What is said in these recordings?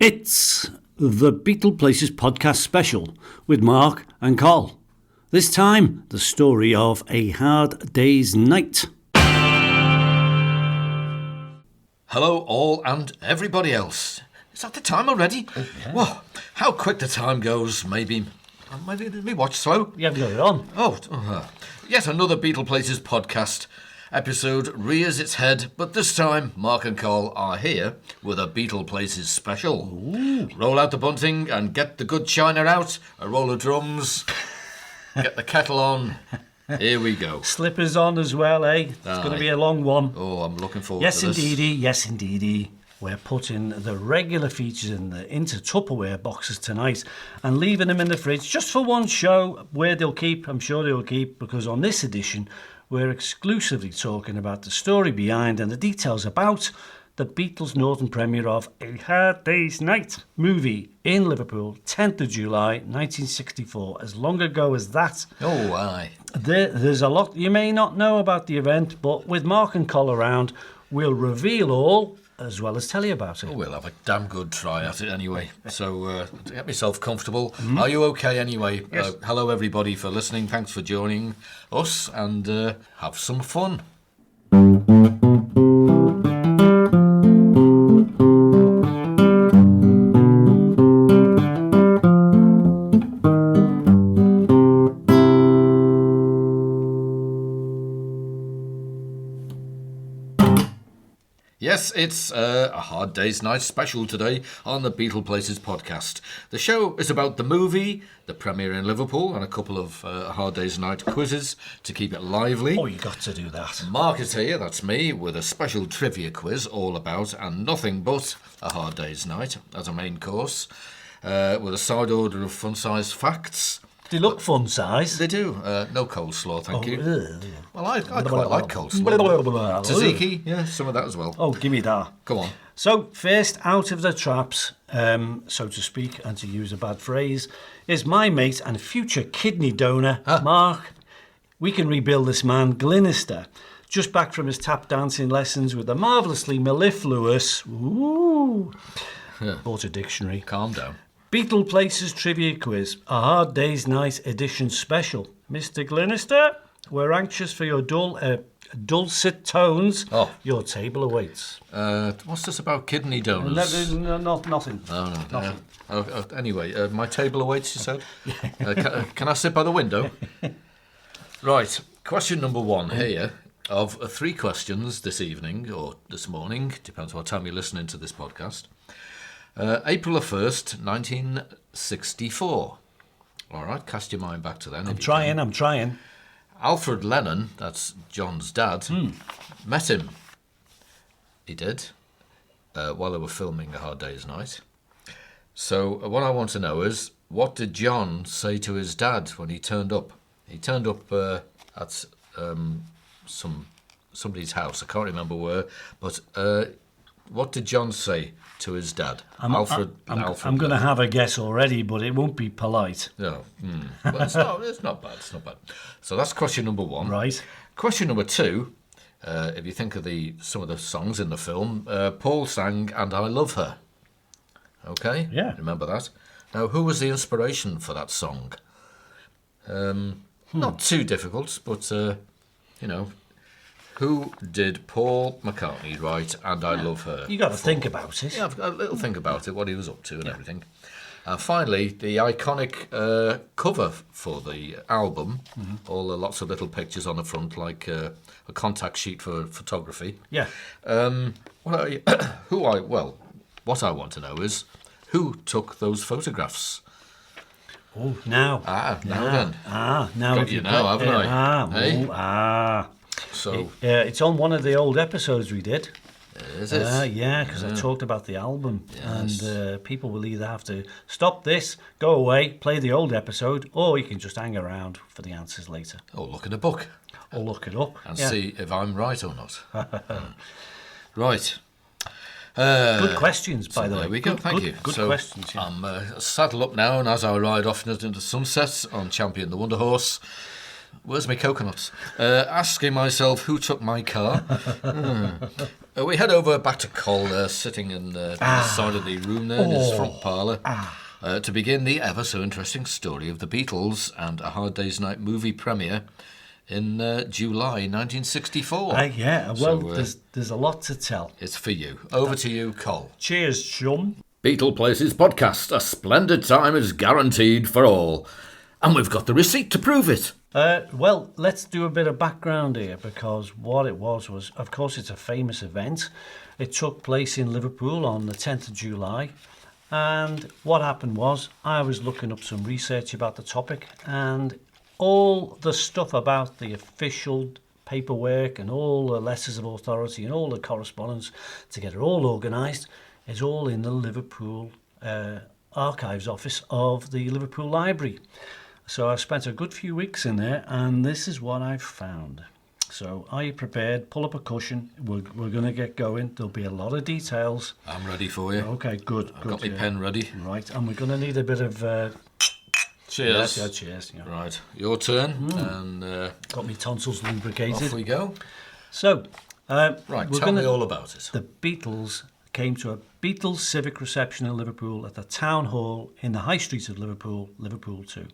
It's the Beatleplaces Podcast Special with Mark and Col. This time, the story of A Hard Day's Night. Hello all and everybody else. Is that the time already? Yeah. Whoa, how quick the time goes. Maybe me watch slow. You haven't got it on. Yet another Beatleplaces podcast episode rears its head, but this time Mark and Col are here with a Beatleplaces special. Ooh. Roll out the bunting and get the good china out, a roll of drums, get the kettle on. Here we go. Slippers on as well, eh? It's going to be a long one. Oh, I'm looking forward Yes, to this. Yes, indeedy. We're putting the regular features into Tupperware boxes tonight and leaving them in the fridge just for one show. Where they'll keep, I'm sure they'll keep, because on this edition, we're exclusively talking about the story behind and the details about the Beatles' Northern premiere of A Hard Day's Night movie in Liverpool, 10th of July, 1964. As long ago as that. Oh, aye. There's a lot you may not know about the event, but with Mark and Col around, we'll reveal all as well as tell you about it. Oh, we'll have a damn good try at it anyway. So, to get myself comfortable. Are you okay anyway? Yes. Hello, everybody, for listening. Thanks for joining us, and have some fun. Yes, it's a Hard Day's Night special today on the Beatleplaces podcast. The show is about the movie, the premiere in Liverpool, and a couple of Hard Day's Night quizzes to keep it lively. Oh, you got to do that. Mark is here, that's me, with a special trivia quiz all about and nothing but a Hard Day's Night as a main course, with a side order of fun-sized facts. They look fun size. They do. No coleslaw, thank you. Ugh. Well, I quite like coleslaw. Tzatziki, yeah, some of that as well. Oh, give me that. Come on. So, first out of the traps, so to speak, and to use a bad phrase, is my mate and future kidney donor, Mark. We can rebuild this man, Glenister, just back from his tap dancing lessons with the marvellously mellifluous, bought a dictionary. Calm down. Beatleplaces Trivia Quiz, a Hard Day's Night edition special. Mr. Glenister, we're anxious for your dulcet tones. Oh. Your table awaits. What's this about kidney donors? Nothing. Oh, no. Anyway, my table awaits, you said? Can I sit by the window? Right, question number one here. Of 3 questions this evening, or this morning, depends what time you're listening to this podcast. April the 1st, 1964. All right, cast your mind back to then. I'm trying. Alfred Lennon, that's John's dad, met him. He did, while they were filming A Hard Day's Night. So what I want to know is, what did John say to his dad when he turned up? He turned up at somebody's house. I can't remember where, but what did John say to his dad? I'm going to have a guess already, but it won't be polite. No, well, it's not bad. So that's question number 1. Right. Question number 2. If you think of some of the songs in the film, Paul sang "And I Love Her." Okay. Yeah. Remember that. Now, who was the inspiration for that song? Not too difficult, but who did Paul McCartney write "And I Love Her"? You got to think about it. Yeah, I've got a little think about it, what he was up to and everything. And finally, the iconic cover for the album, lots of little pictures on the front, like a contact sheet for photography. Yeah. What I want to know is, who took those photographs? Oh, now. Now. Now. Got you now, haven't I? So it's on one of the old episodes we did. Is it? Yeah, because I talked about the album. Yes. And people will either have to stop this, go away, play the old episode, or you can just hang around for the answers later. Or look at a book. Or look it up. And see if I'm right or not. Right. Good questions, by the way. There we go, thank you. Good questions. Yeah. I'm saddle up now, and as I ride off into the sunset on Champion the Wonder Horse, where's my coconuts? Asking myself who took my car. We head over back to Col, sitting in the side of the room there in his front parlour, to begin the ever so interesting story of the Beatles and A Hard Day's Night movie premiere in July 1964. There's a lot to tell. It's for you. Over to you, Col. Cheers, chum. Beatleplaces Podcast, a splendid time is guaranteed for all. And we've got the receipt to prove it. Well, let's do a bit of background here, because what it was, of course, it's a famous event. It took place in Liverpool on the 10th of July. And what happened was, I was looking up some research about the topic, and all the stuff about the official paperwork and all the letters of authority and all the correspondence to get it all organised is all in the Liverpool archives office of the Liverpool Library. So I spent a good few weeks in there, and this is what I've found. So are you prepared? Pull up a cushion. We're going to get going. There'll be a lot of details. I'm ready for you. Okay, good. I've got my pen ready. Right, and we're going to need a bit of... cheers. Yeah, cheers. Yeah. Right, your turn. And got my tonsils lubricated. off we go. So, Tell me all about it. The Beatles came to a Beatles civic reception in Liverpool at the Town Hall in the High Street of Liverpool, Liverpool 2.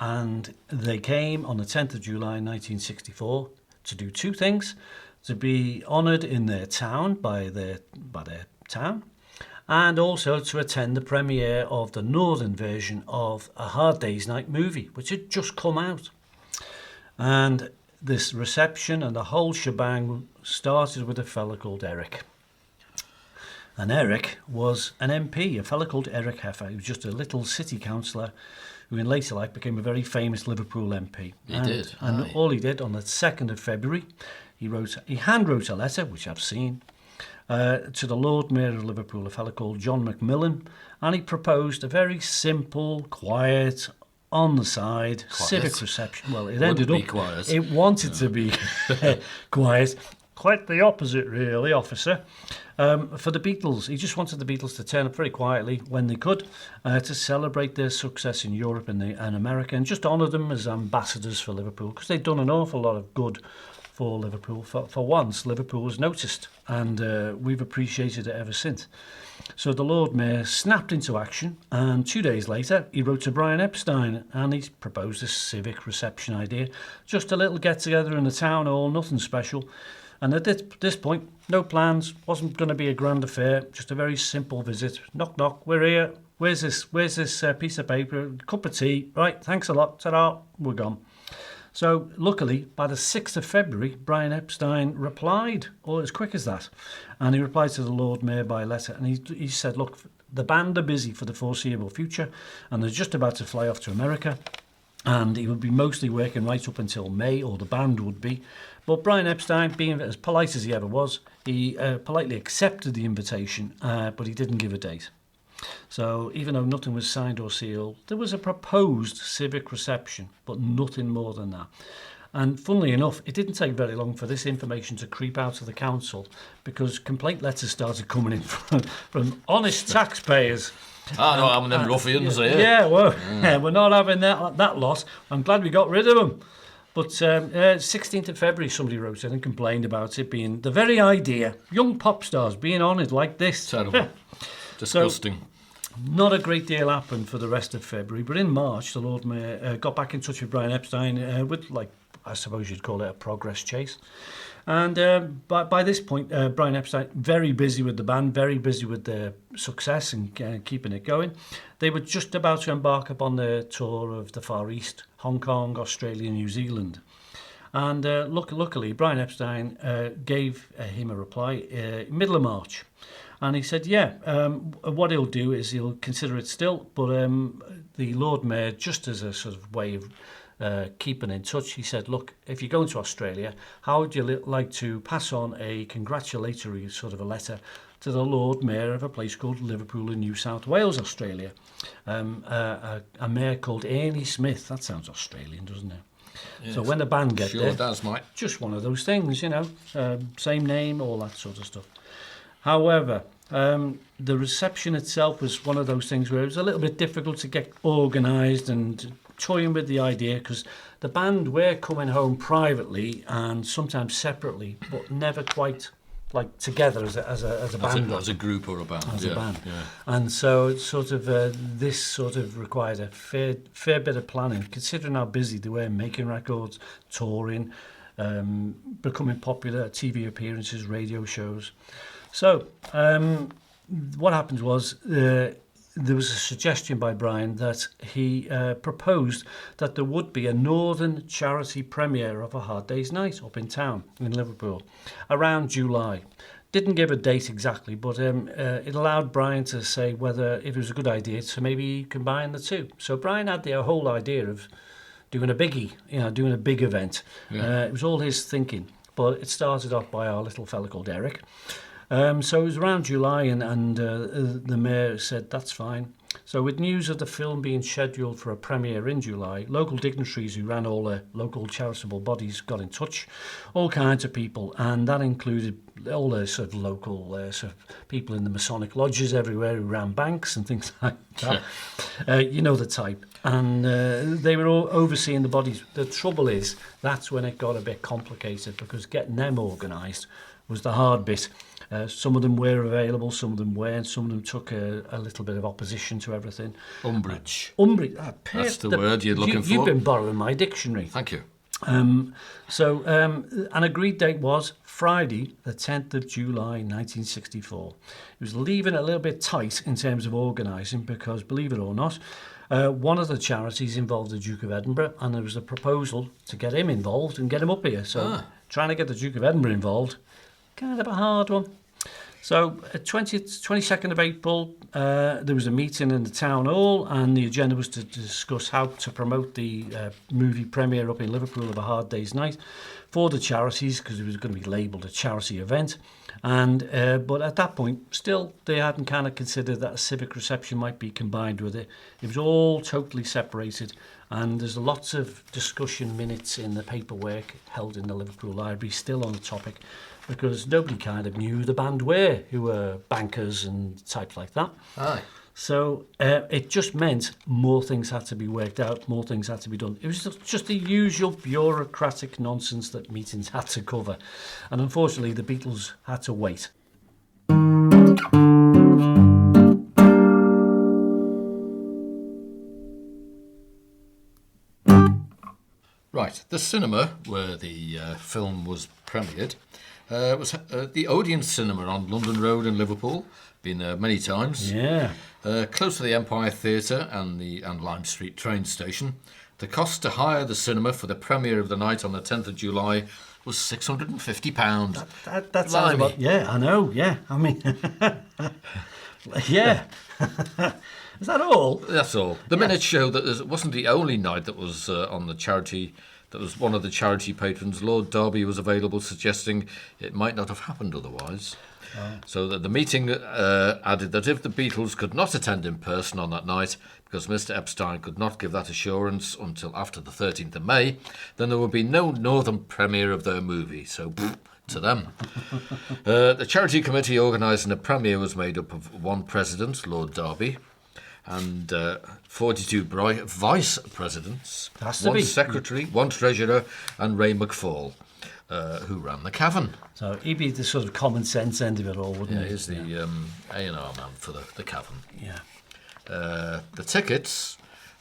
And they came on the 10th of July 1964 to do two things: to be honoured in their town by their town, and also to attend the premiere of the northern version of A Hard Day's Night movie, which had just come out. And this reception and the whole shebang started with a fella called Eric. And Eric was an MP, a fella called Eric Heffer. He was just a little city councillor who in later life became a very famous Liverpool MP. And all he did on the 2nd of February, he hand-wrote a letter, which I've seen, to the Lord Mayor of Liverpool, a fellow called John Macmillan, and he proposed a very simple, quiet, on the side, civic reception. Well, it ended up quiet. It wanted to be quiet. Quite the opposite, really, officer. For the Beatles, he just wanted the Beatles to turn up very quietly when they could to celebrate their success in Europe and America, and just honour them as ambassadors for Liverpool, because they'd done an awful lot of good for Liverpool. For once, Liverpool was noticed, and we've appreciated it ever since. So the Lord Mayor snapped into action, and 2 days later, he wrote to Brian Epstein, and he proposed this civic reception idea. Just a little get-together in the town hall, nothing special. And at this point, no plans, wasn't going to be a grand affair, just a very simple visit. Knock, knock, we're here. Where's this piece of paper? Cup of tea. Right, thanks a lot. Ta-da, we're gone. So, luckily, by the 6th of February, Brian Epstein replied, all as quick as that. And he replied to the Lord Mayor by letter, and he said, look, the band are busy for the foreseeable future, and they're just about to fly off to America, and he would be mostly working right up until May, or the band would be. But Brian Epstein, being as polite as he ever was, he politely accepted the invitation, but he didn't give a date. So even though nothing was signed or sealed, there was a proposed civic reception, but nothing more than that. And funnily enough, it didn't take very long for this information to creep out of the council, because complaint letters started coming in from honest taxpayers. Not having them ruffians here. Yeah, well, we're not having that lot. I'm glad we got rid of them. But 16th of February, somebody wrote in and complained about it being the very idea, young pop stars being honoured like this. Terrible. Disgusting. So, not a great deal happened for the rest of February, but in March, the Lord Mayor got back in touch with Brian Epstein with, like, I suppose you'd call it a progress chase. And by this point, Brian Epstein, very busy with the band, very busy with their success and keeping it going. They were just about to embark upon their tour of the Far East, Hong Kong, Australia, New Zealand. And luckily, Brian Epstein gave him a reply middle of March. And he said, what he'll do is he'll consider it still, but the Lord Mayor, just as a sort of way of keeping in touch, he said, look, if you're going to Australia, how would you like to pass on a congratulatory sort of a letter to the Lord Mayor of a place called Liverpool in New South Wales, Australia? A mayor called Ernie Smith. That sounds Australian, doesn't it? Yes. So when the band get there, does, mate. Just one of those things, same name, all that sort of stuff. However, the reception itself was one of those things where it was a little bit difficult to get organised and toying with the idea, because the band were coming home privately and sometimes separately, but never quite like together as a band. As a group or a band. As a band. Yeah. And so it's sort of this sort of required a fair bit of planning, considering how busy they were making records, touring, becoming popular, TV appearances, radio shows. So what happened was there was a suggestion by Brian that he proposed that there would be a Northern charity premiere of A Hard Day's Night up in town in Liverpool around July. Didn't give a date exactly, but it allowed Brian to say whether it was a good idea to maybe combine the two. So Brian had the whole idea of doing a biggie, doing a big event. Yeah. It was all his thinking, but it started off by our little fella called Eric. So it was around July, and the mayor said, that's fine. So with news of the film being scheduled for a premiere in July, local dignitaries who ran all the local charitable bodies got in touch, all kinds of people, and that included all the sort of local sort of people in the Masonic lodges everywhere who ran banks and things like that. You know the type. And they were all overseeing the bodies. The trouble is, that's when it got a bit complicated, because getting them organised was the hard bit. Some of them were available, some of them weren't. Some of them took a little bit of opposition to everything. Umbrage. That's the word you're looking for. You've been borrowing my dictionary. Thank you. So an agreed date was Friday, the 10th of July, 1964. It was leaving it a little bit tight in terms of organising because, believe it or not, one of the charities involved the Duke of Edinburgh, and there was a proposal to get him involved and get him up here. So trying to get the Duke of Edinburgh involved, kind of a hard one. So, 22nd of April, there was a meeting in the town hall, and the agenda was to discuss how to promote the movie premiere up in Liverpool of A Hard Day's Night for the charities, because it was going to be labelled a charity event. And but at that point, still, they hadn't kind of considered that a civic reception might be combined with it. It was all totally separated, and there's lots of discussion minutes in the paperwork held in the Liverpool Library still on the topic, because nobody kind of knew the band were, who were bankers and types like that. Aye. So it just meant more things had to be worked out, more things had to be done. It was just the usual bureaucratic nonsense that meetings had to cover. And unfortunately, the Beatles had to wait. Right, the cinema where the film was premiered was the Odeon Cinema on London Road in Liverpool. Been there many times. Yeah. Close to the Empire Theatre and Lime Street train station. The cost to hire the cinema for the premiere of the night on the 10th of July was £650. That sounds about... Yeah, I know, yeah. I mean... yeah. Is that all? That's all. The minutes show that it wasn't the only night that was on the charity... That was one of the charity patrons, Lord Derby, was available, suggesting it might not have happened otherwise. So that the meeting added that if the Beatles could not attend in person on that night, because Mr. Epstein could not give that assurance until after the 13th of May, then there would be no northern premiere of their movie. So, to them. The charity committee organising the premiere was made up of one president, Lord Derby, and 42 vice presidents, one secretary, one treasurer, and Ray McFall, who ran the cavern. So he'd be the sort of common sense end of it all, wouldn't he? Yeah, he's the A&R man for the cavern. Yeah. The tickets,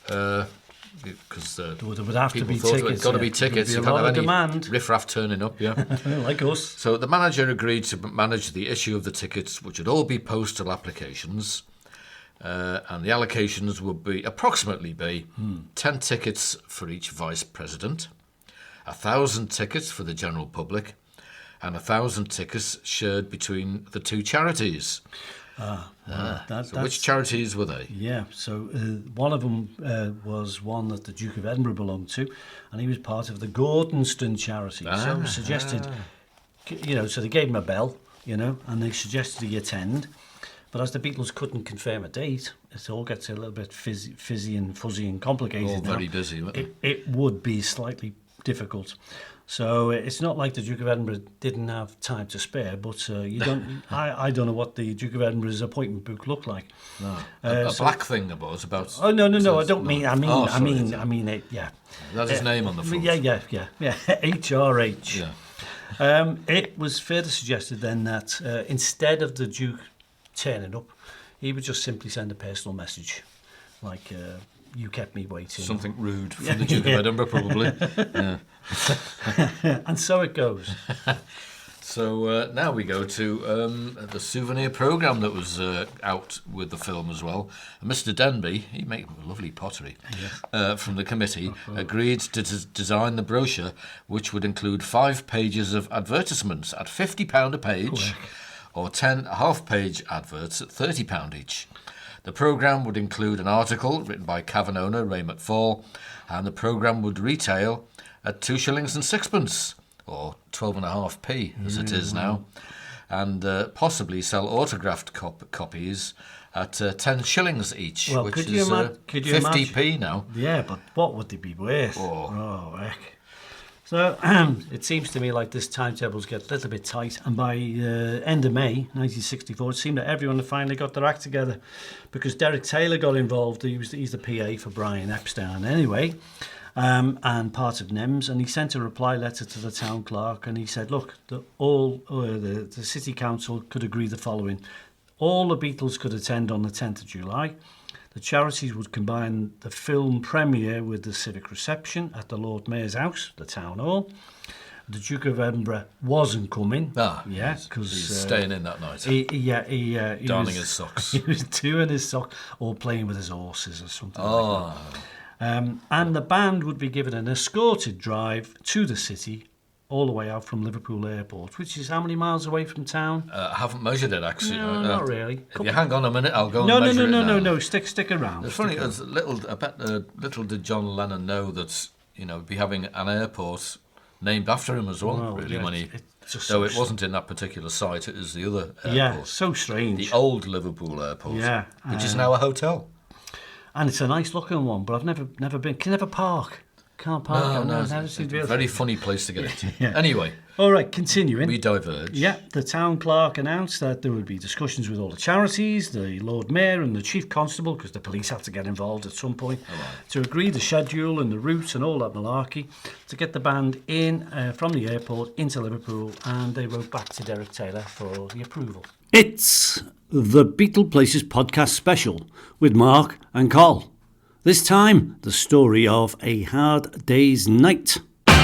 because there would have to be tickets. It's got to be tickets. You can't have any demand. Riff-raff turning up, yeah. Like us. So the manager agreed to manage the issue of the tickets, which would all be postal applications. And the allocations would approximately be 10 tickets for each vice president, 1,000 tickets for the general public, and 1,000 tickets shared between the two charities. So which charities were they? Yeah, so one of them was one that the Duke of Edinburgh belonged to, and he was part of the Gordonston charity. So suggested, so they gave him a bell, and they suggested he attend. But as the Beatles couldn't confirm a date, it all gets a little bit fizzy and fuzzy and complicated. All very busy, weren't they? It would be slightly difficult. So it's not like the Duke of Edinburgh didn't have time to spare, but you don't. I don't know what the Duke of Edinburgh's appointment book looked like. No, a black thing there was about. Oh no! I don't mean. I mean it. Yeah. That's his name on the front. Yeah. HRH. Yeah. It was further suggested then that instead of the Duke turning up, he would just simply send a personal message, like, you kept me waiting. Something rude from the Duke of Edinburgh, probably. Yeah. And so it goes. So now we go to the souvenir programme that was out with the film as well. Mr. Denby, he made lovely pottery, from the committee, agreed to design the brochure, which would include 5 pages of advertisements at £50 a page, or 10 half-page adverts at £30 each. The programme would include an article written by Cavern owner Ray McFall, and the programme would retail at 2 shillings and sixpence, or 12.5p as it is now, and possibly sell autographed copies at 10 shillings each, which is 50p now. Yeah, but what would they be worth? Oh, heck. So it seems to me like this timetables get a little bit tight, and by end of May 1964, it seemed that everyone had finally got their act together, because Derek Taylor got involved. He's the PA for Brian Epstein anyway, and part of NEMS, and he sent a reply letter to the town clerk, and he said, look, the city council could agree the following. All the Beatles could attend on the 10th of July. The charities would combine the film premiere with the civic reception at the Lord Mayor's house, the town hall. The Duke of Edinburgh wasn't coming. Because he's staying in that night. He darning his socks. He was doing his socks or playing with his horses or something like that. And the band would be given an escorted drive to the city, all the way out from Liverpool Airport, which is how many miles away from town? I haven't measured it, actually. No, not really. If you hang on a minute, I'll go and measure it now. No. Stick around. It's funny, I bet little did John Lennon know that, be having an airport named after him as well, when he... Though it wasn't in that particular site, it is the other airport. Yeah, so strange. The old Liverpool Airport, which is now a hotel. And it's a nice looking one, but I've never been. Can never park. Can't park. No, it's a very funny place to get into. Anyway. All right, continuing. We diverge. Yeah, the town clerk announced that there would be discussions with all the charities, the Lord Mayor and the Chief Constable, because the police had to get involved at some point, to agree the schedule and the route and all that malarkey, to get the band in from the airport into Liverpool, and they wrote back to Derek Taylor for the approval. It's the Beatleplaces Podcast Special with Mark and Col. This time, the story of A Hard Day's Night. A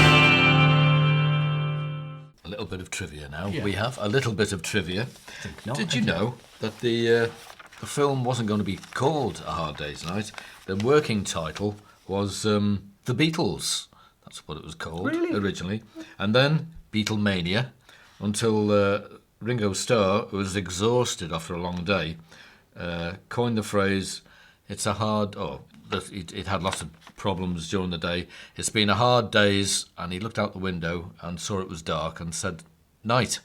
little bit of trivia now. Yeah. We have a little bit of trivia. Did you know that the film wasn't going to be called A Hard Day's Night? The working title was The Beatles. That's what it was called originally. And then Beatlemania, until Ringo Starr, who was exhausted after a long day, coined the phrase, it had lots of problems during the day. It's been a hard day's, and he looked out the window and saw it was dark and said, night.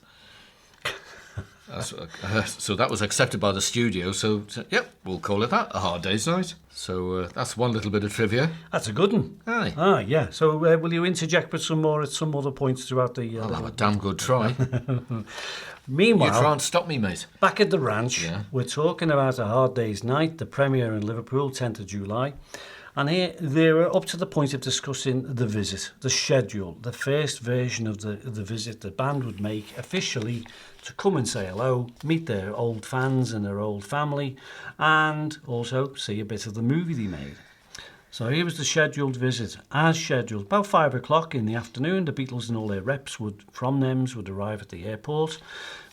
So that was accepted by the studio. So, yep, we'll call it that, A Hard Day's Night. So that's one little bit of trivia. That's a good one. Aye. Yeah. So will you interject with some more at some other points throughout the... I'll have a damn good try. Meanwhile, you can't stop me, mate. Back at the ranch, we're talking about A Hard Day's Night, the premiere in Liverpool, 10th of July. And here they were up to the point of discussing the visit, the schedule, the first version of the visit the band would make officially to come and say hello, meet their old fans and their old family, and also see a bit of the movie they made. So here was the scheduled visit. As scheduled, about 5 o'clock in the afternoon, the Beatles and all their reps from NEMS would arrive at the airport,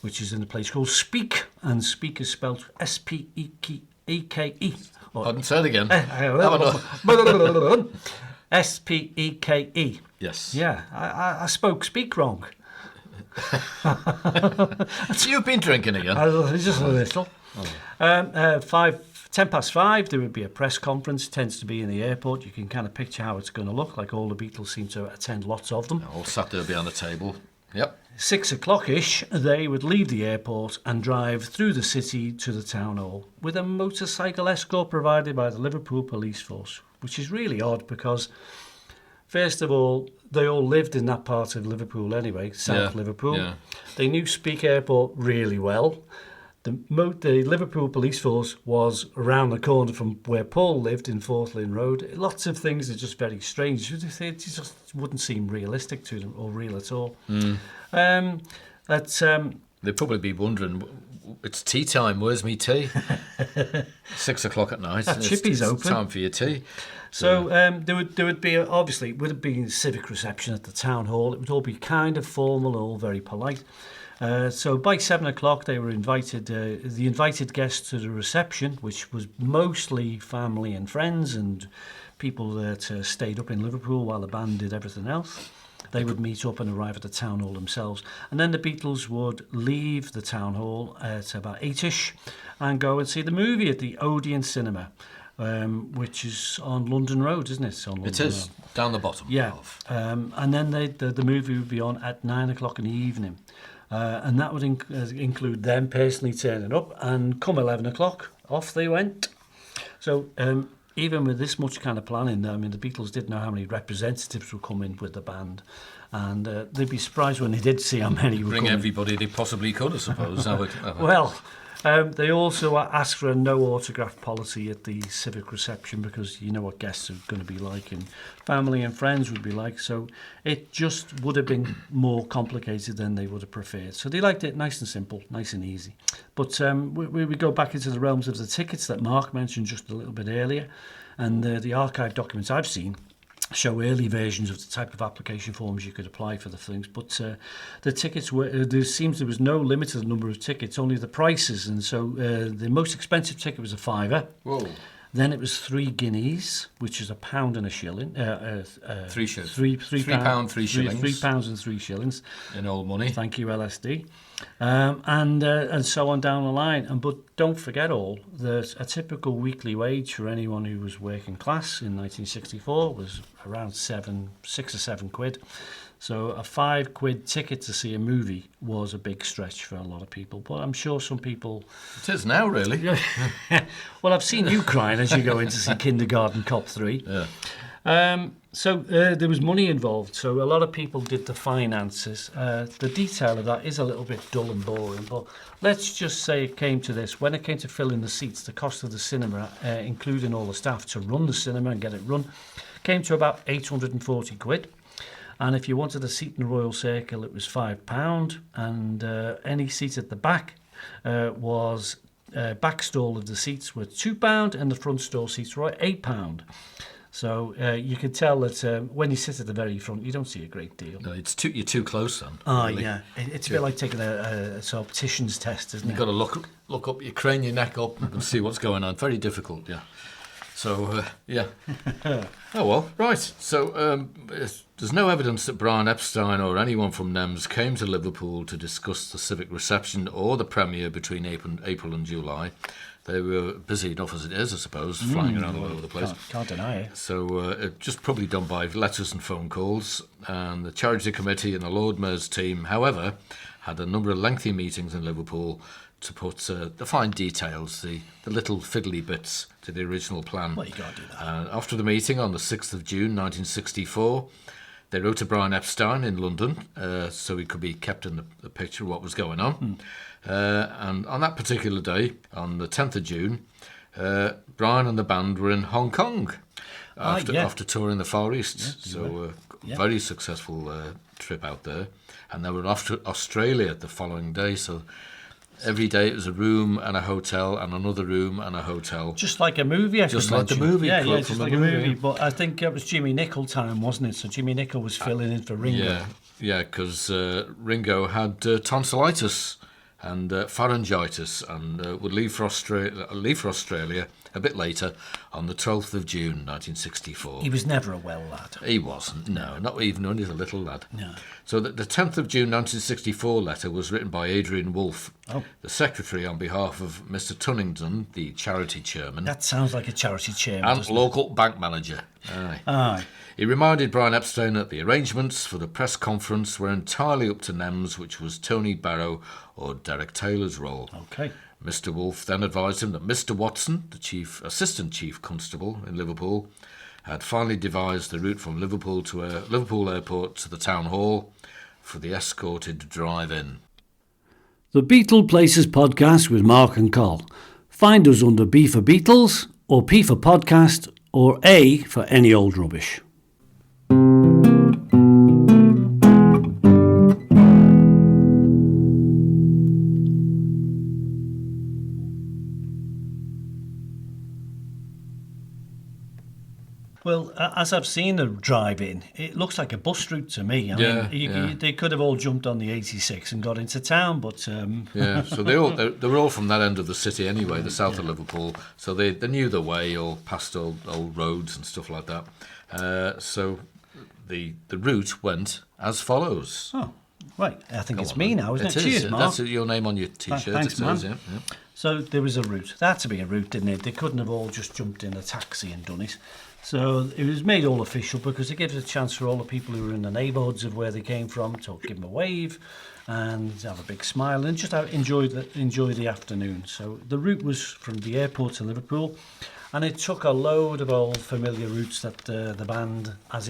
which is in a place called Speke, and Speke is spelled S-P-E-K-E. Pardon, say it again. S-P-E-K-E. Yes. Yeah, I spoke speak wrong. You've been drinking again. Just a little. 10 past 5, there would be a press conference. It tends to be in the airport. You can kind of picture how it's going to look, like all the Beatles seem to attend lots of them. All sat there behind the table. Yep. 6 o'clock-ish, they would leave the airport and drive through the city to the town hall with a motorcycle escort provided by the Liverpool police force, which is really odd because, first of all, they all lived in that part of Liverpool anyway, South Liverpool. Yeah. They knew Speke Airport really well. The Liverpool police force was around the corner from where Paul lived in Fourth Lynn Road. Lots of things are just very strange. It just wouldn't seem realistic to them or real at all. They'd probably be wondering, it's tea time, where's me tea? 6 o'clock at night. That Chippy's open. It's time for your tea. So there would be, obviously, it would have been a civic reception at the town hall. It would all be kind of formal, all very polite. So by 7 o'clock, they were invited, the invited guests to the reception, which was mostly family and friends and people that stayed up in Liverpool while the band did everything else. They would meet up and arrive at the town hall themselves. And then the Beatles would leave the town hall at about 8ish and go and see the movie at the Odeon Cinema, which is on London Road, isn't it? It's on London It is, Road. down the bottom. Yeah. And then the movie would be on at 9 o'clock in the evening. And that would include them personally turning up. And come 11 o'clock, off they went. So even with this much kind of planning, I mean, the Beatles didn't know how many representatives would come in with the band. And they'd be surprised when they did see how many would Bring come everybody they possibly could, I suppose. Well, they also asked for a no autograph policy at the civic reception because you know what guests are going to be like and family and friends would be like. So it just would have been more complicated than they would have preferred. So they liked it nice and simple, nice and easy. But we go back into the realms of the tickets that Mark mentioned just a little bit earlier. And the archive documents I've seen show early versions of the type of application forms you could apply for the things, but the tickets were there was no limit to the number of tickets, only the prices, and so the most expensive ticket was a £5. Whoa. Then it was 3 guineas, which is £1 and a shilling. 3 shillings. £3, 3 shillings. £3 and 3 shillings. In old money. Thank you, LSD. And so on down the line. But don't forget a typical weekly wage for anyone who was working class in 1964 was around 6 or 7 quid. So a £5 ticket to see a movie was a big stretch for a lot of people. But I'm sure some people... It is now, really. Well, I've seen you crying as you go in to see Kindergarten Cop 3. Yeah. So there was money involved. So a lot of people did the finances. The detail of that is a little bit dull and boring. But let's just say it came to this. When it came to filling the seats, the cost of the cinema, including all the staff to run the cinema and get it run, came to about 840 quid. And if you wanted a seat in the Royal Circle, it was £5. And any seat at the back was... back stall of the seats were £2 and the front stall seats were £8. So you can tell that when you sit at the very front, you don't see a great deal. No, you're too close then. Really. Yeah. It's a bit like taking a sort of optician's test, isn't it? You've got to look up, you crane your neck up and see what's going on. Very difficult, yeah. So, yeah. Oh, well, right. So there's no evidence that Brian Epstein or anyone from NEMS came to Liverpool to discuss the civic reception or the premiere between April and July. They were busy enough as it is, I suppose, flying around all over the place. Can't deny it. So just probably done by letters and phone calls. And the Charity Committee and the Lord Mayor's team, however, had a number of lengthy meetings in Liverpool to put the fine details, the little fiddly bits to the original plan. Well, you got to do that. After the meeting on the 6th of June 1964, they wrote to Brian Epstein in London so he could be kept in the picture of what was going on. And on that particular day, on the 10th of June, Brian and the band were in Hong Kong after touring the Far East. Very successful trip out there. And they were off to Australia the following day, so... Every day it was a room and a hotel and another room and a hotel. Just like a movie, Just like the movie. Yeah, just like a movie. But I think it was Jimmy Nicol time, wasn't it? So Jimmy Nicol was filling in for Ringo. Yeah, because Ringo had tonsillitis and pharyngitis and would leave for Australia a bit later on the 12th of June 1964. He was never a well lad. He wasn't, no, not even when he was a little lad. No. So the 10th of June 1964 letter was written by Adrian Wolfe, the secretary on behalf of Mr. Tunnington, the charity chairman. That sounds like a charity chairman. And local bank manager. Aye. He reminded Brian Epstein that the arrangements for the press conference were entirely up to NEMS, which was Tony Barrow or Derek Taylor's role. Okay. Mr. Wolfe then advised him that Mr. Watson, the assistant chief constable in Liverpool, had finally devised the route from Liverpool Airport to the town hall for the escorted drive-in. The Beatleplaces Podcast with Mark and Col. Find us under B for Beatles, or P for Podcast, or A for any old rubbish. Well, as I've seen the drive-in, it looks like a bus route to me. I mean, they could have all jumped on the 86 and got into town, but... Yeah, so they were all from that end of the city anyway, the south of Liverpool, so they knew the way, all past old roads and stuff like that. So the route went as follows. Oh, right. I think it's me now, isn't it? Cheers, Cheers, Mark. That's your name on your T-shirt. Thanks, man. Yeah. So there was a route. There had to be a route, didn't it? They couldn't have all just jumped in a taxi and done it. So it was made all official because it gives a chance for all the people who were in the neighbourhoods of where they came from to give them a wave and have a big smile and just enjoy the afternoon. So the route was from the airport to Liverpool, and it took a load of old familiar routes that the band, as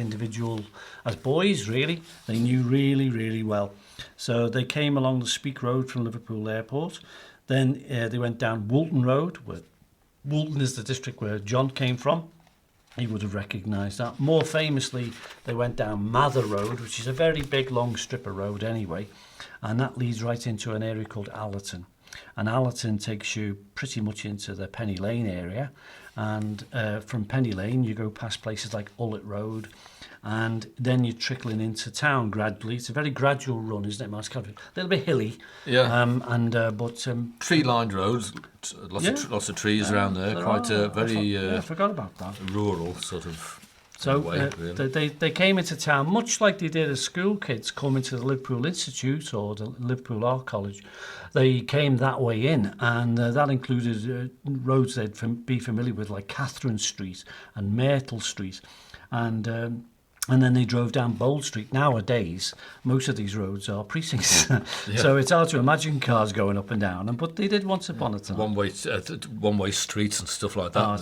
boys really, they knew really, really well. So they came along the Speak Road from Liverpool Airport. Then they went down Woolton Road, where Woolton is the district where John came from. He would have recognised that. More famously, they went down Mather Road, which is a very big, long strip of road anyway, and that leads right into an area called Allerton. And Allerton takes you pretty much into the Penny Lane area, and from Penny Lane you go past places like Ullet Road, and then you're trickling into town gradually. It's a very gradual run, isn't it, Mark? It's kind of a little bit hilly. Yeah. But tree-lined roads, lots of trees around there. Quite I forgot about that. Rural sort of. So way, really. they came into town much like they did as school kids coming to the Liverpool Institute or the Liverpool Art College. They came that way in, and that included roads they'd be familiar with, like Catherine Street and Myrtle Street, and then they drove down Bold Street. Nowadays, most of these roads are precincts, so it's hard to imagine cars going up and down. But they did once upon a time. One-way streets and stuff like that.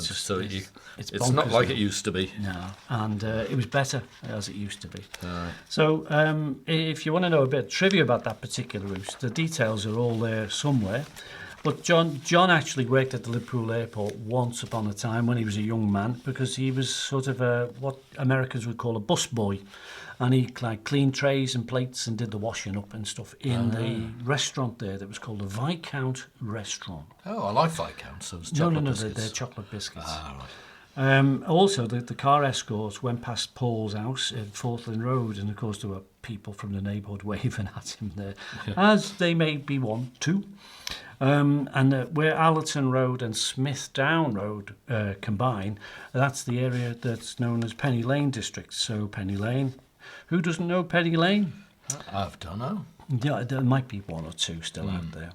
It's not like it used to be. No, and it was better as it used to be. So if you want to know a bit of trivia about that particular route, the details are all there somewhere. But John actually worked at the Liverpool airport once upon a time when he was a young man, because he was sort of what Americans would call a bus boy, and he cleaned trays and plates and did the washing up and stuff in the restaurant there that was called the Viscount Restaurant. Oh, I like Viscounts. No, they're chocolate biscuits. Right. Also, the car escorts went past Paul's house at Forthlin Road, and of course there were people from the neighbourhood waving at him there, as they may be wont to. And where Allerton Road and Smith Down Road combine, that's the area that's known as Penny Lane District. So Penny Lane, who doesn't know Penny Lane? I don't know. Yeah, there might be one or two still out there.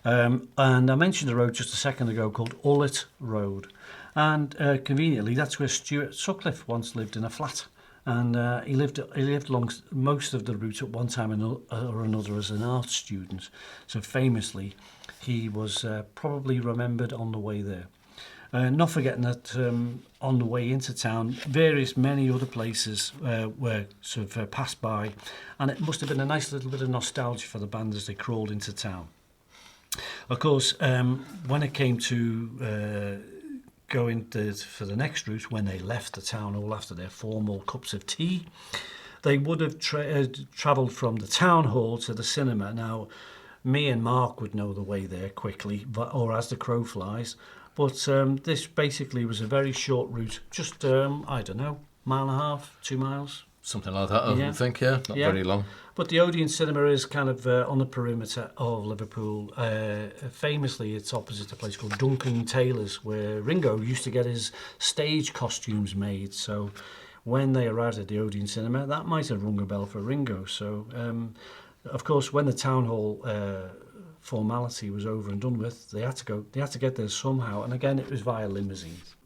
And I mentioned a road just a second ago called Ullet Road. And conveniently, that's where Stuart Sutcliffe once lived in a flat. And he lived along most of the route at one time or another as an art student. So famously, he was probably remembered on the way there. Not forgetting that on the way into town, many other places were sort of passed by, and it must have been a nice little bit of nostalgia for the band as they crawled into town. Of course, when it came to going for the next route, when they left the town all after their formal cups of tea, they would have travelled from the town hall to the cinema. Now, me and Mark would know the way there quickly, or as the crow flies, but this basically was a very short route, just, I don't know, mile and a half, 2 miles. Something like that, I would think, not very long. But the Odeon Cinema is kind of on the perimeter of Liverpool. Famously, it's opposite a place called Duncan Taylor's, where Ringo used to get his stage costumes made. So when they arrived at the Odeon Cinema, that might have rung a bell for Ringo. So, of course, when the town hall formality was over and done with, they had to get there somehow. And again, it was via limousines.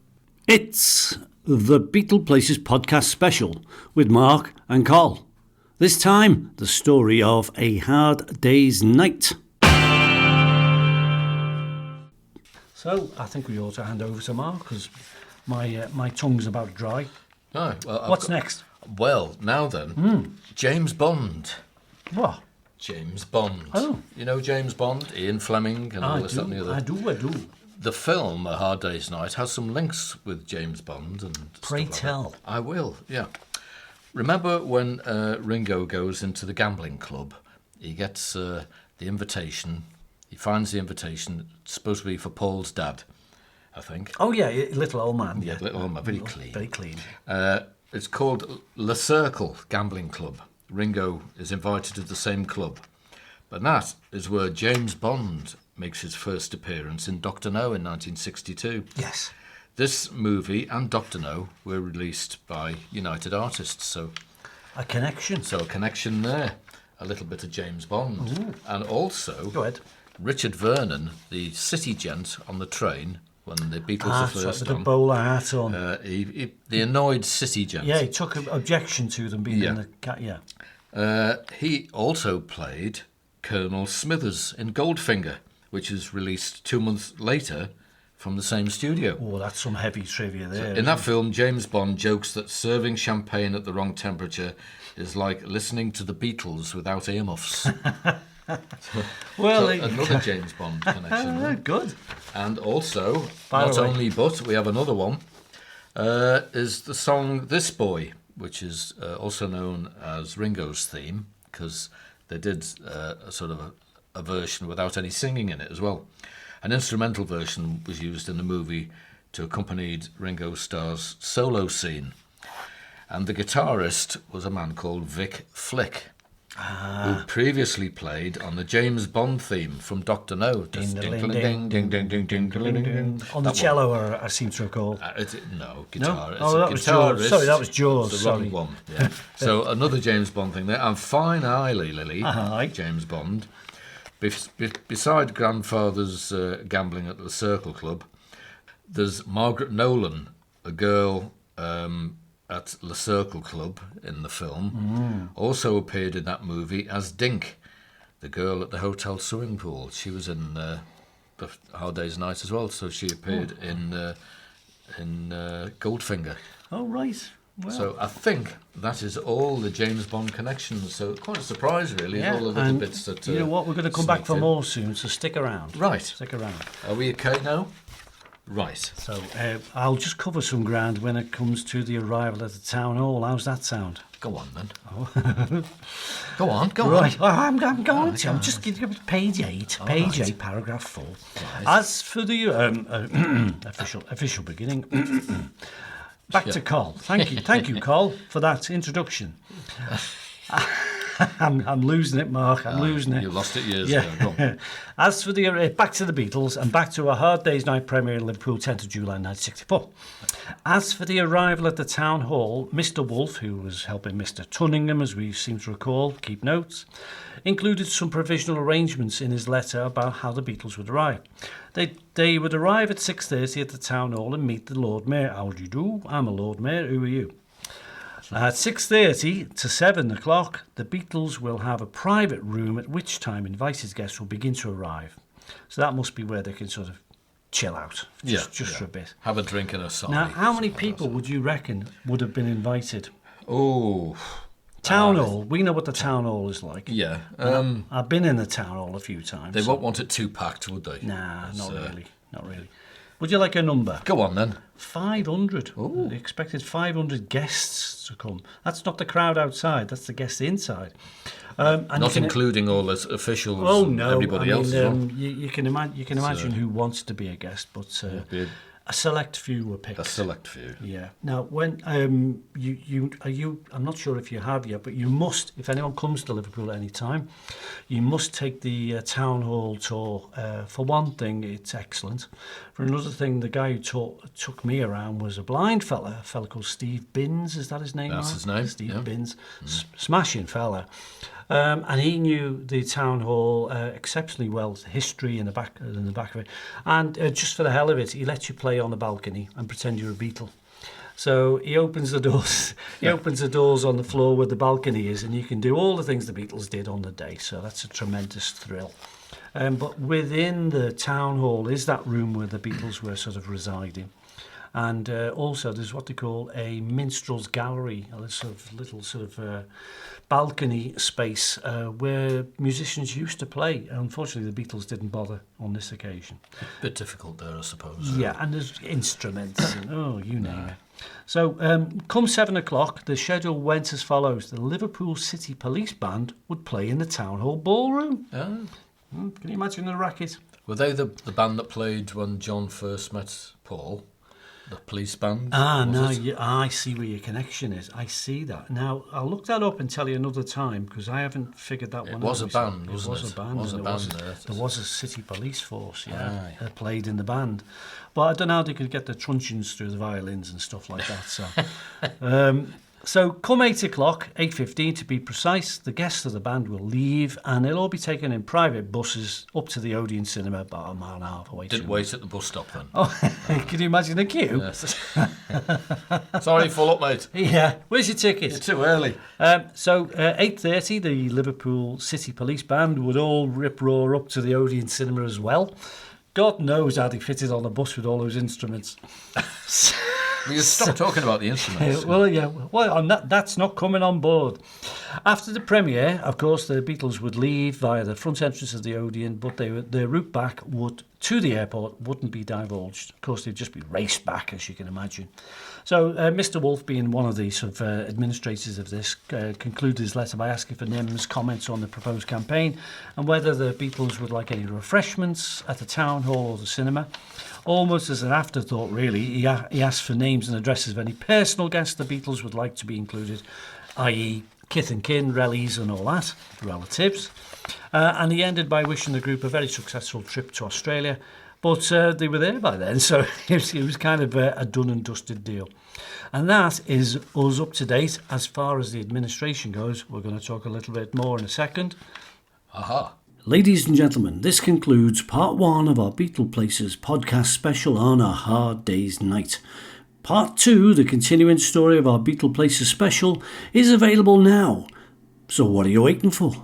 It's the Beatleplaces Podcast Special with Mark and Col. This time, the story of a hard day's night. So, I think we ought to hand over to Mark, because my tongue's about dry. Oh, well, What's next? Well, now then, James Bond. What? James Bond. Oh. You know James Bond, Ian Fleming, and all this, that, and the other. I do. The film A Hard Day's Night has some links with James Bond and Pray stuff like tell. that. I will, yeah. Remember when Ringo goes into the gambling club? He gets the invitation. He finds the invitation. It's supposed to be for Paul's dad, I think. Oh, yeah, little old man. Yeah, little old man, very clean. Very clean. It's called Le Cercle Gambling Club. Ringo is invited to the same club. But that is where James Bond makes his first appearance in Dr. No in 1962. Yes. This movie and Dr. No were released by United Artists, so A connection. a connection there. A little bit of James Bond. Ooh. And also, Go ahead. Richard Vernon, the city gent on the train when the Beatles were That's right, first with the on. bowler hat on. The annoyed city gent. Yeah, he took an objection to them being in Yeah. the cat. Yeah. He also played Colonel Smithers in Goldfinger, which is released 2 months later from the same studio. Oh, that's some heavy trivia there. In that film, James Bond jokes that serving champagne at the wrong temperature is like listening to the Beatles without earmuffs. Well, Another James Bond connection there. good. And also, By not the way. only but, we have another one, is the song This Boy, which is also known as Ringo's theme, because they did a sort of a version without any singing in it as well. An instrumental version was used in the movie to accompany Ringo Starr's solo scene. And the guitarist was a man called Vic Flick, who previously played on the James Bond theme from Dr. No. Ding, ding, ding, on the That cello, I seem to recall. No, guitar. No? It's Oh, a that was Jaws. guitarist. Sorry, that was Jaws, It's the wrong sorry. one. Yeah. So another James Bond thing there. And finally, Lily, Aye. James Bond. Beside grandfather's gambling at the Circle Club, there's Margaret Nolan, a girl at the Circle Club in the film, also appeared in that movie as Dink, the girl at the hotel swimming pool. She was in the Hard Day's Night as well, so she appeared in Goldfinger. Oh, right. Well, So I think that is all the James Bond connections. So quite a surprise, really. yeah, All the little and bits that you know what? We're going to come back sneaked for in. more soon, so stick around. Right. Stick around. Are we okay now? Right. So I'll just cover some ground when it comes to the arrival at the town hall. How's that sound? Go on then. Go on. Right, well, I'm going to. I'm just giving you page 8, page 8, paragraph 4. Right. As for the official beginning, back to Col. Thank you, Col, for that introduction. I'm losing it, Mark. I'm losing it. You lost it years ago. Go on. As for the back to the Beatles and back to A Hard Day's Night premiere in Liverpool, 10th of July 1964. As for the arrival at the town hall, Mr. Wolfe, who was helping Mr. Tunningham, as we seem to recall, keep notes, included some provisional arrangements in his letter about how the Beatles would arrive. They would arrive at 6:30 at the town hall and meet the Lord Mayor. How do you do? I'm a Lord Mayor. Who are you? At 6:30 to 7 o'clock, the Beatles will have a private room at which time invited guests will begin to arrive. So that must be where they can sort of chill out, just for a bit. Have a drink and a song. Now, how many people would you reckon would have been invited? Oh, Town hall. We know what the town hall is like. yeah. I've been in the town hall a few times. They won't want it too packed, would they? Nah, It's, not really. Not really. Would you like a number? Go on then. 500. Ooh. They expected 500 guests to come. That's not the crowd outside. That's the guests inside. And you Not can- including all the officials Oh and no! everybody I else. mean, as well. you can imagine who wants to be a guest, but Be a select few were picked. a select few. Yeah. Now, when I'm not sure if you have yet, but you must, if anyone comes to Liverpool at any time, you must take the town hall tour. For one thing, it's excellent. For another thing, the guy who took me around was a blind fella, a fella called Steve Binns. Is that his name? That's Mark? his name, Steve yeah. Binns. Smashing fella. And he knew the town hall exceptionally well, the history in the back of it. And just for the hell of it, he lets you play on the balcony and pretend you're a Beatle. So he opens the doors. He opens the doors on the floor where the balcony is, and you can do all the things the Beatles did on the day. So that's a tremendous thrill. But within the town hall is that room where the Beatles were sort of residing. And also there's what they call a minstrel's gallery, a little balcony space where musicians used to play. Unfortunately, the Beatles didn't bother on this occasion. A bit difficult there, I suppose. Yeah, and there's instruments and you name it. So come 7 o'clock, the schedule went as follows. The Liverpool City Police Band would play in the Town Hall Ballroom. Oh. Can you imagine the racket? Were they the band that played when John first met Paul? The police band? I see where your connection is. I see that. Now, I'll look that up and tell you another time because I haven't figured that one out. It was a band, It wasn't it? was a band. There was a city police force, that played in the band. But I don't know how they could get the truncheons through the violins and stuff like that. So, so come 8 o'clock, 8:15 to be precise, the guests of the band will leave and they'll all be taken in private buses up to the Odeon Cinema, about a mile and a half away. Didn't wait at the bus stop then. Oh, can you imagine the queue? Yes. Sorry, full up, mate. Yeah, where's your ticket? You're too early. So 8:30, the Liverpool City Police Band would all rip-roar up to the Odeon Cinema as well. God knows how they fitted on a bus with all those instruments. Will you stop talking about the instruments? That's not coming on board. After the premiere, of course, the Beatles would leave via the front entrance of the Odeon, but their route back to the airport wouldn't be divulged. Of course, they'd just be raced back, as you can imagine. So Mr. Wolfe, being one of the administrators of this, concluded his letter by asking for Nim's comments on the proposed campaign and whether the Beatles would like any refreshments at the town hall or the cinema. Almost as an afterthought, really, he asked for names and addresses of any personal guests the Beatles would like to be included, i.e. kith and kin, rellies and all that, relatives. And he ended by wishing the group a very successful trip to Australia, but they were there by then, so it was kind of a done and dusted deal. And that is us up to date as far as the administration goes. We're going to talk a little bit more in a second. Aha. Ladies and gentlemen, this concludes part 1 of our Beatleplaces Podcast Special on A Hard Day's Night. Part 2, the continuing story of our Beatleplaces Special, is available now. So what are you waiting for?